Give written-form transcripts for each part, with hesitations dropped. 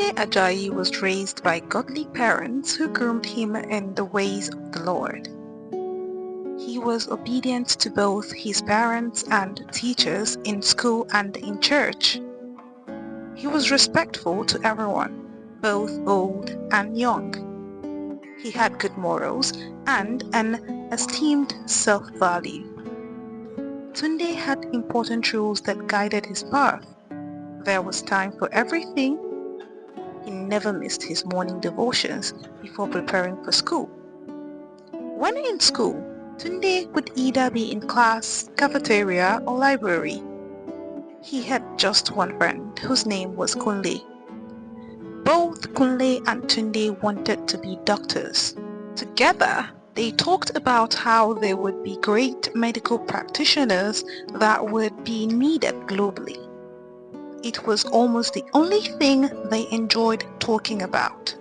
Tunde Ajayi was raised by godly parents who groomed him in the ways of the Lord. He was obedient to both his parents and teachers in school and in church. He was respectful to everyone, both old and young. He had good morals and an esteemed self-value. Tunde had important rules that guided his path. There was time for everything. He never missed his morning devotions before preparing for school. When in school, Tunde would either be in class, cafeteria, or library. He had just one friend whose name was Kunle. Both Kunle and Tunde wanted to be doctors. Together, they talked about how they would be great medical practitioners that would be needed globally. It was almost the only thing they enjoyed talking about.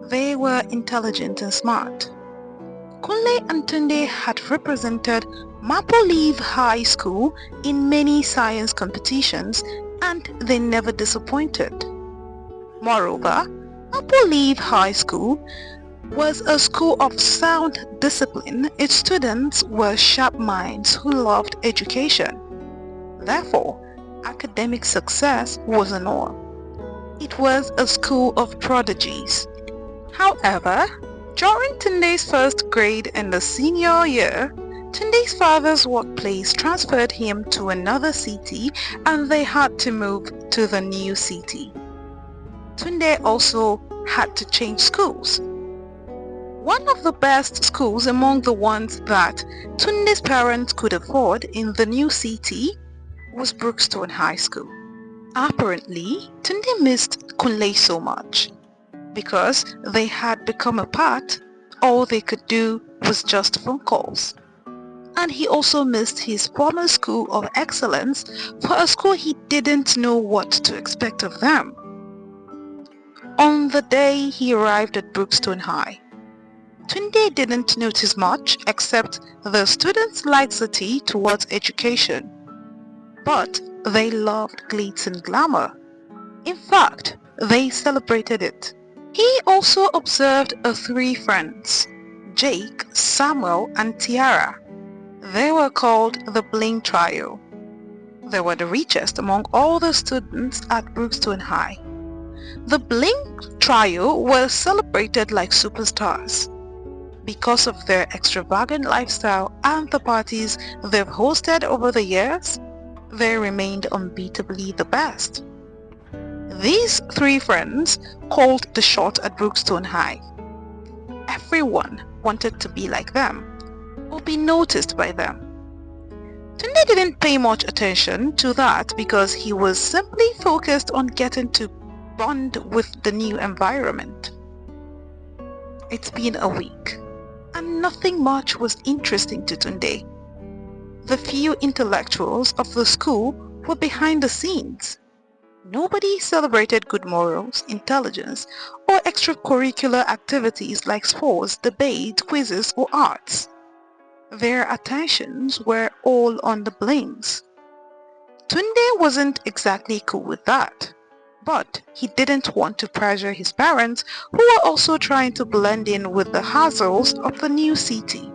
They were intelligent and smart. Kunle and Tunde had represented Maple Leaf High School in many science competitions and they never disappointed. Moreover, Maple Leaf High School was a school of sound discipline. Its students were sharp minds who loved education. Therefore, academic success was a norm. It was a school of prodigies. However, during Tunde's first grade in the senior year, Tunde's father's workplace transferred him to another city and they had to move to the new city. Tunde also had to change schools. One of the best schools among the ones that Tunde's parents could afford in the new city was Brookstone High School. Apparently, Tunde missed Kunle so much. Because they had become apart, all they could do was just phone calls. And he also missed his former school of excellence for a school he didn't know what to expect of them. On the day he arrived at Brookstone High, Tunde didn't notice much except the students' laxity towards education. But they loved glitz and glamour. In fact, they celebrated it. He also observed three friends, Jake, Samuel, and Tiara. They were called the Bling Trio. They were the richest among all the students at Brookstone High. The Bling Trio were celebrated like superstars. Because of their extravagant lifestyle and the parties they've hosted over the years, they remained unbeatably the best. These three friends called the shot at Brookstone High. Everyone wanted to be like them or be noticed by them. Tunde didn't pay much attention to that because he was simply focused on getting to bond with the new environment. It's been a week and nothing much was interesting to Tunde. The few intellectuals of the school were behind the scenes. Nobody celebrated good morals, intelligence, or extracurricular activities like sports, debate, quizzes, or arts. Their attentions were all on the blings. Tunde wasn't exactly cool with that, but he didn't want to pressure his parents who were also trying to blend in with the hassles of the new city.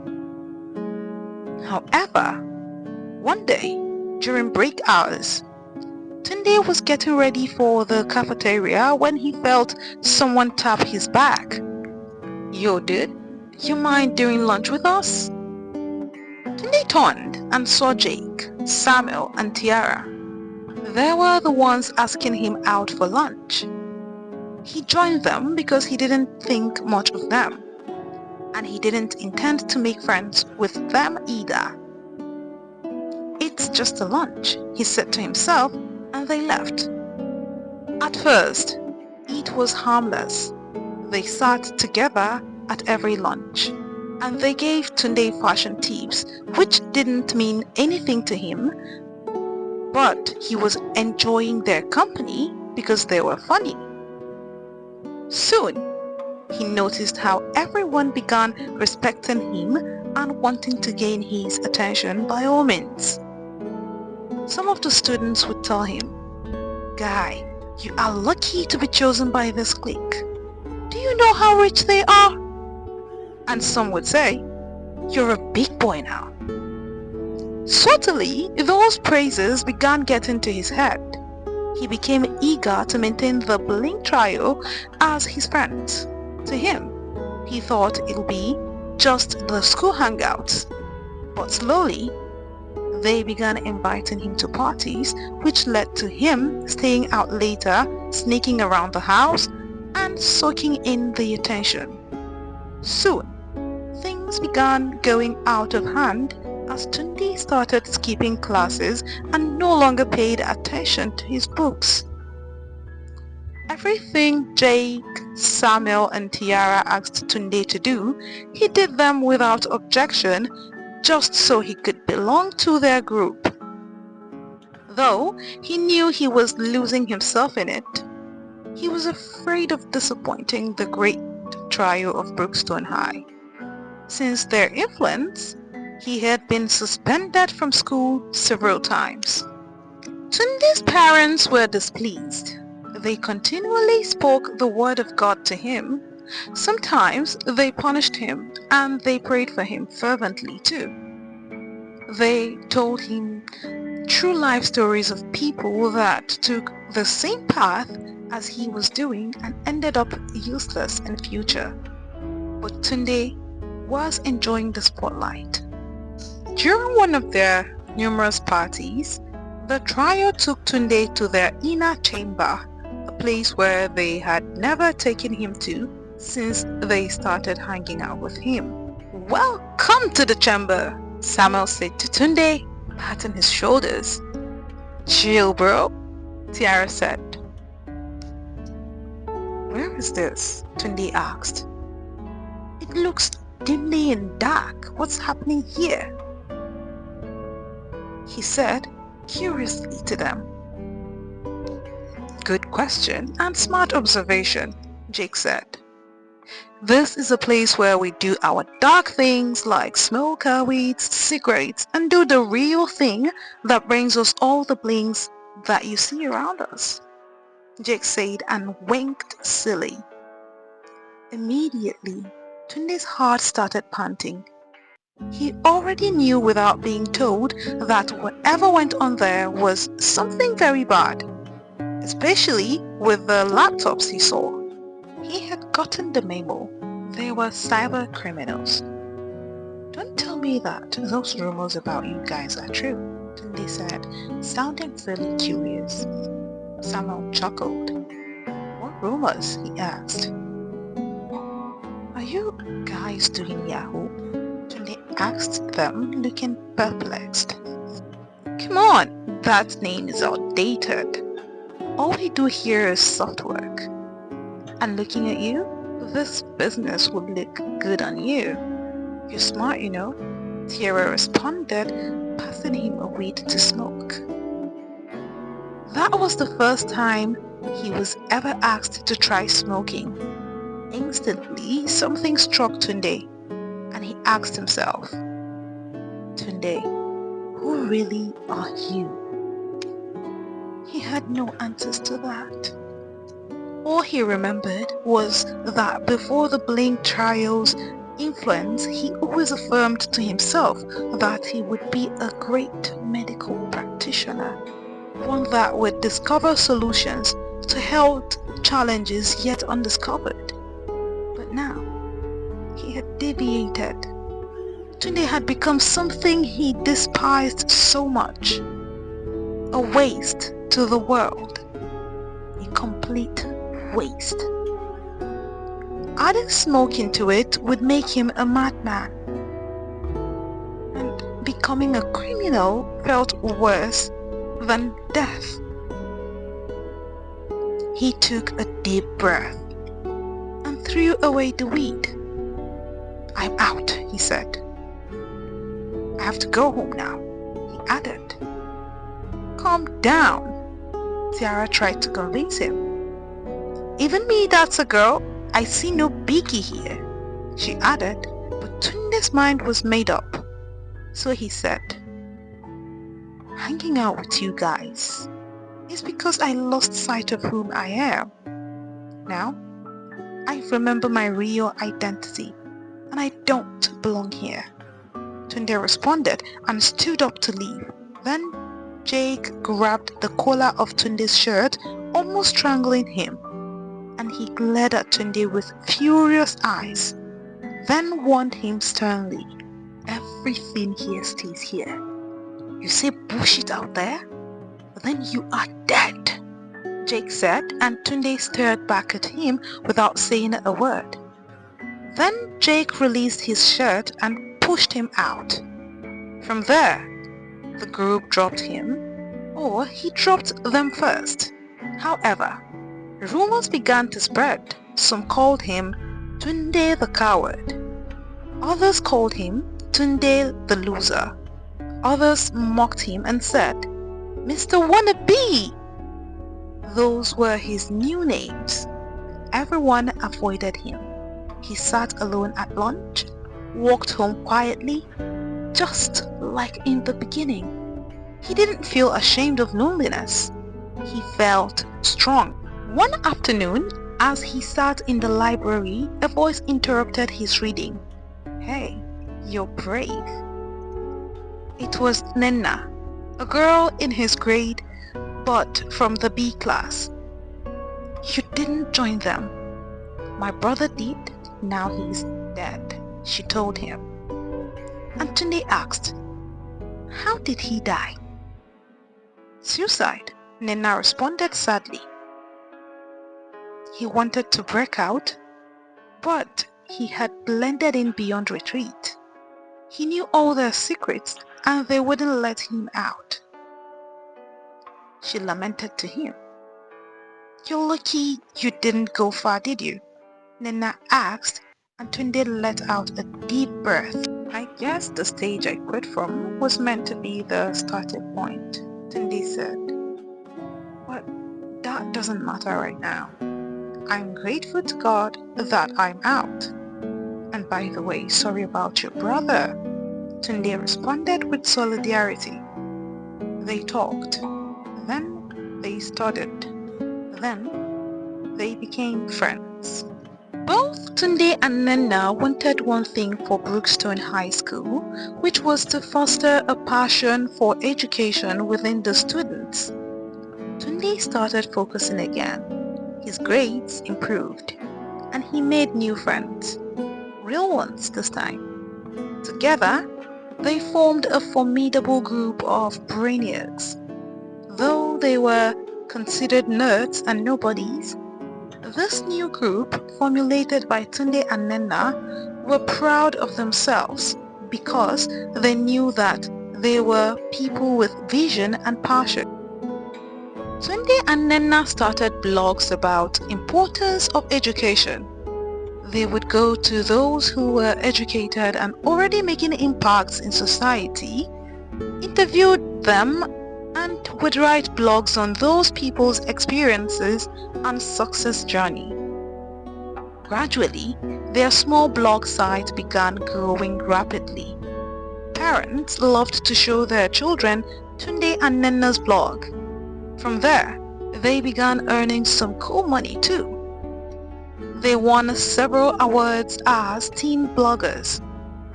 However, one day, during break hours, Tunde was getting ready for the cafeteria when he felt someone tap his back. "Yo dude, you mind doing lunch with us?" Tunde turned and saw Jake, Samuel and Tiara. They were the ones asking him out for lunch. He joined them because he didn't think much of them, and he didn't intend to make friends with them either. "It's just a lunch," he said to himself, and they left. At first, it was harmless. They sat together at every lunch, and they gave Tunde fashion tips, which didn't mean anything to him, but he was enjoying their company because they were funny. Soon, he noticed how everyone began respecting him and wanting to gain his attention by all means. Some of the students would tell him, "Guy, You are lucky to be chosen by this clique. Do you know how rich they are? And some would say, you're a big boy now. Subtly, those praises began getting to his head. He became eager to maintain the Bling trio as his friends. To him, he thought it'll be just the school hangouts. But slowly, they began inviting him to parties, which led to him staying out later, sneaking around the house, and soaking in the attention. Soon, things began going out of hand as Tunde started skipping classes and no longer paid attention to his books. Everything Jake, Samuel and Tiara asked Tunde to do, he did them without objection, just so he could belong to their group. Though he knew he was losing himself in it, he was afraid of disappointing the great trio of Brookstone High. Since their influence, he had been suspended from school several times. Tunde's parents were displeased. They continually spoke the word of God to him. Sometimes they punished him and they prayed for him fervently too. They told him true life stories of people that took the same path as he was doing and ended up useless in future. But Tunde was enjoying the spotlight. During one of their numerous parties, the trio took Tunde to their inner chamber, a place where they had never taken him to since they started hanging out with him. "Welcome to the chamber," Samuel said to Tunde, patting his shoulders. "Chill, bro," Tiara said. "Where is this?" Tunde asked. "It looks dimly and dark. What's happening here?" he said curiously to them. "Good question and smart observation," Jake said. "This is a place where we do our dark things like smoke our weeds, cigarettes, and do the real thing that brings us all the blings that you see around us," Jake said and winked silly. Immediately, Tunde's heart started panting. He already knew without being told that whatever went on there was something very bad, especially with the laptops he saw. He had gotten the memo. They were cyber criminals. "Don't tell me that those rumors about you guys are true," Tunde said, sounding fairly curious. Samuel chuckled. "What rumors?" he asked. "Are you guys doing Yahoo?" Tunde asked them, looking perplexed. "Come on, that name is outdated. All we do here is soft work. And looking at you, this business would look good on you. You're smart, you know," Tiara responded, passing him a weed to smoke. That was the first time he was ever asked to try smoking. Instantly, something struck Tunde, and he asked himself, "Tunde, who really are you?" He had no answers to that. All he remembered was that before the Bling trio's influence, he always affirmed to himself that he would be a great medical practitioner, one that would discover solutions to health challenges yet undiscovered. But now, he had deviated. Tunde had become something he despised so much. A waste to the world. A complete waste. Adding smoke into it would make him a madman. And becoming a criminal felt worse than death. He took a deep breath and threw away the weed. "I'm out," he said. "I have to go home now," he added. "Calm down," Tiara tried to convince him. "Even me that's a girl, I see no biggie here," she added, but Tunde's mind was made up. So he said, "Hanging out with you guys is because I lost sight of whom I am. Now, I remember my real identity, and I don't belong here. Tunde responded and stood up to leave. Then Jake grabbed the collar of Tunde's shirt, almost strangling him, and he glared at Tunde with furious eyes, then warned him sternly, "Everything here stays here. You say bullshit out there, then you are dead," Jake said, and Tunde stared back at him without saying a word. Then Jake released his shirt and pushed him out. From there, the group dropped him, or he dropped them first. However, rumors began to spread. Some called him Tunde the coward. Others called him Tunde the loser. Others mocked him and said, "Mr. Wannabe!" Those were his new names. Everyone avoided him. He sat alone at lunch, walked home quietly, just like in the beginning. He didn't feel ashamed of loneliness. He felt strong. One afternoon, as he sat in the library, a voice interrupted his reading. "Hey, you're brave." It was Nenna, a girl in his grade, but from the B class. "You didn't join them. My brother did, now he's dead," she told him. And Tunde asked, "How did he die?" "Suicide," Nenna responded sadly. He wanted to break out, but he had blended in beyond retreat. He knew all their secrets and they wouldn't let him out. She lamented to him. "You're lucky you didn't go far, did you?" Nenna asked, and Tunde let out a deep breath. "I guess the stage I quit from was meant to be the starting point," Tunde said. "But that doesn't matter right now. I'm grateful to God that I'm out. And by the way, sorry about your brother," Tunde responded with solidarity. They talked. Then they studied. Then they became friends. Both Tunde and Nenna wanted one thing for Brookstone High School, which was to foster a passion for education within the students. Tunde started focusing again. His grades improved, and he made new friends. Real ones this time. Together, they formed a formidable group of brainiacs. Though they were considered nerds and nobodies, this new group, formulated by Tunde and Nenna, were proud of themselves because they knew that they were people with vision and passion. Tunde and Nenna started blogs about importance of education. They would go to those who were educated and already making impacts in society, interviewed them, and would write blogs on those people's experiences and success journey. Gradually, their small blog site began growing rapidly. Parents loved to show their children Tunde and Nenna's blog. From there, they began earning some cool money too. They won several awards as teen bloggers,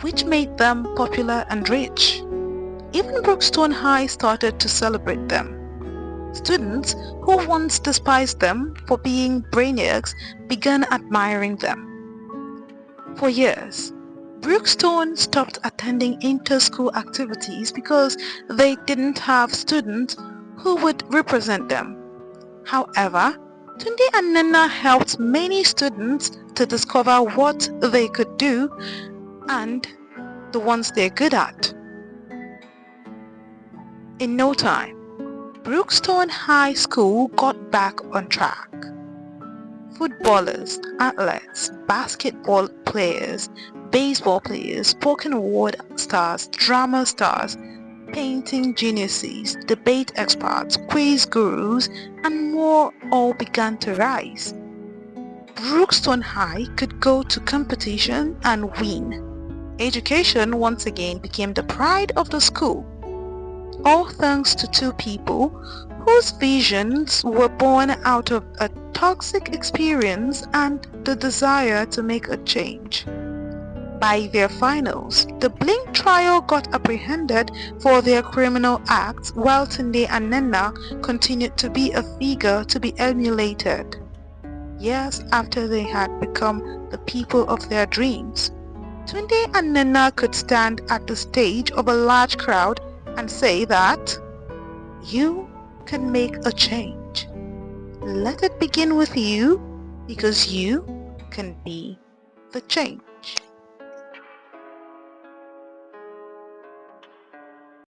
which made them popular and rich. Even Brookstone High started to celebrate them. Students who once despised them for being brainiacs began admiring them. For years, Brookstone stopped attending inter-school activities because they didn't have students who would represent them. However, Tunde and Nenna helped many students to discover what they could do and the ones they're good at. In no time, Brookstone High School got back on track. Footballers, athletes, basketball players, baseball players, spoken word stars, drama stars, painting geniuses, debate experts, quiz gurus, and more all began to rise. Brookstone High could go to competition and win. Education once again became the pride of the school. all thanks to two people whose visions were born out of a toxic experience and the desire to make a change. By their finals, the Blink trio got apprehended for their criminal acts while Tunde and Nenna continued to be a figure to be emulated. Years after they had become the people of their dreams, Tunde and Nenna could stand at the stage of a large crowd and say that you can make a change. Let it begin with you, because you can be the change.